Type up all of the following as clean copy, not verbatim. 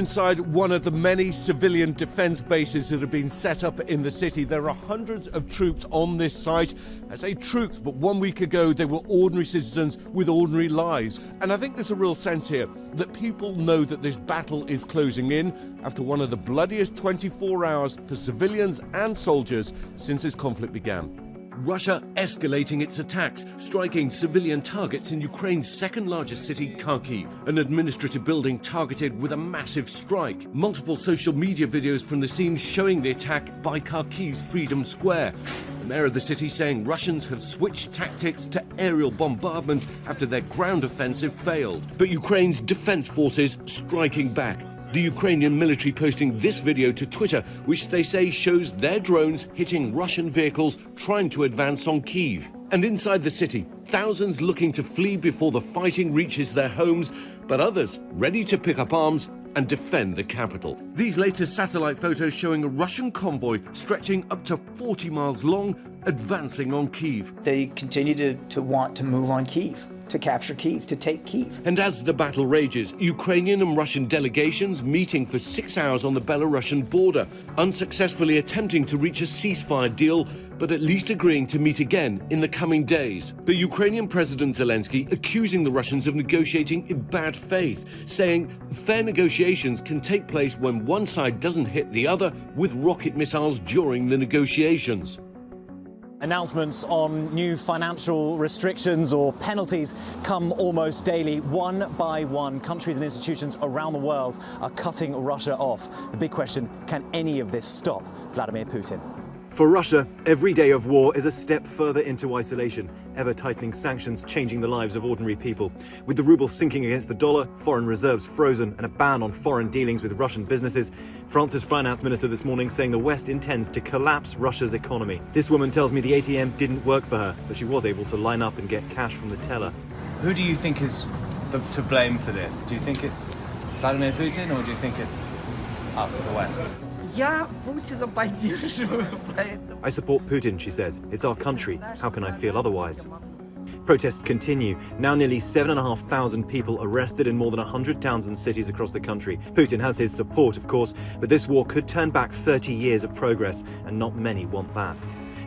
inside one of the many civilian defence bases that have been set up in the city. There are hundreds of troops on this site. I say troops, but 1 week ago they were ordinary citizens with ordinary lives. And I think there's a real sense here that people know that this battle is closing in after one of the bloodiest 24 hours for civilians and soldiers since this conflict began. Russia escalating its attacks, striking civilian targets in Ukraine's second-largest city, Kharkiv, an administrative building targeted with a massive strike. Multiple social media videos from the scene showing the attack by Kharkiv's Freedom Square. The mayor of the city saying Russians have switched tactics to aerial bombardment after their ground offensive failed. But Ukraine's defense forces striking back. The Ukrainian military posting this video to Twitter, which they say shows their drones hitting Russian vehicles trying to advance on Kyiv. And inside the city, thousands looking to flee before the fighting reaches their homes, but others ready to pick up arms and defend the capital. These latest satellite photos showing a Russian convoy stretching up to 40 miles long, advancing on Kyiv. They continue to want to move on Kyiv, to capture Kyiv, to take Kyiv. And as the battle rages, Ukrainian and Russian delegations meeting for 6 hours on the Belarusian border, unsuccessfully attempting to reach a ceasefire deal, but at least agreeing to meet again in the coming days. But Ukrainian President Zelensky accusing the Russians of negotiating in bad faith, saying fair negotiations can take place when one side doesn't hit the other with rocket missiles during the negotiations. Announcements on new financial restrictions or penalties come almost daily. One by one, countries and institutions around the world are cutting Russia off. The big question, can any of this stop Vladimir Putin? For Russia, every day of war is a step further into isolation, ever-tightening sanctions changing the lives of ordinary people. With the ruble sinking against the dollar, foreign reserves frozen, and a ban on foreign dealings with Russian businesses, France's finance minister this morning saying the West intends to collapse Russia's economy. This woman tells me the ATM didn't work for her, but she was able to line up and get cash from the teller. Who do you think is to blame for this? Do you think it's Vladimir Putin, or do you think it's us, the West? I support Putin, she says. It's our country. How can I feel otherwise? Protests continue. Now nearly 7,500 people arrested in more than 100 towns and cities across the country. Putin has his support, of course, but this war could turn back 30 years of progress, and not many want that.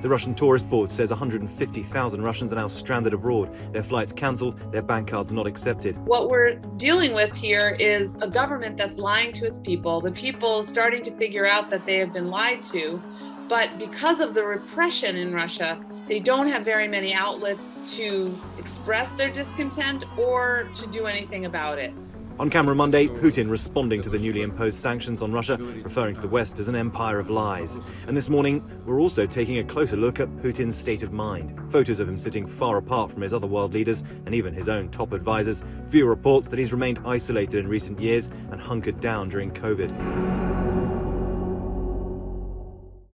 The Russian Tourist Board says 150,000 Russians are now stranded abroad. Their flights cancelled, their bank cards not accepted. What we're dealing with here is a government that's lying to its people, the people starting to figure out that they have been lied to, but because of the repression in Russia, they don't have very many outlets to express their discontent or to do anything about it. On camera Monday, Putin responding to the newly imposed sanctions on Russia, referring to the West as an empire of lies. And this morning, we're also taking a closer look at Putin's state of mind. Photos of him sitting far apart from his other world leaders and even his own top advisors. Few reports that he's remained isolated in recent years and hunkered down during COVID.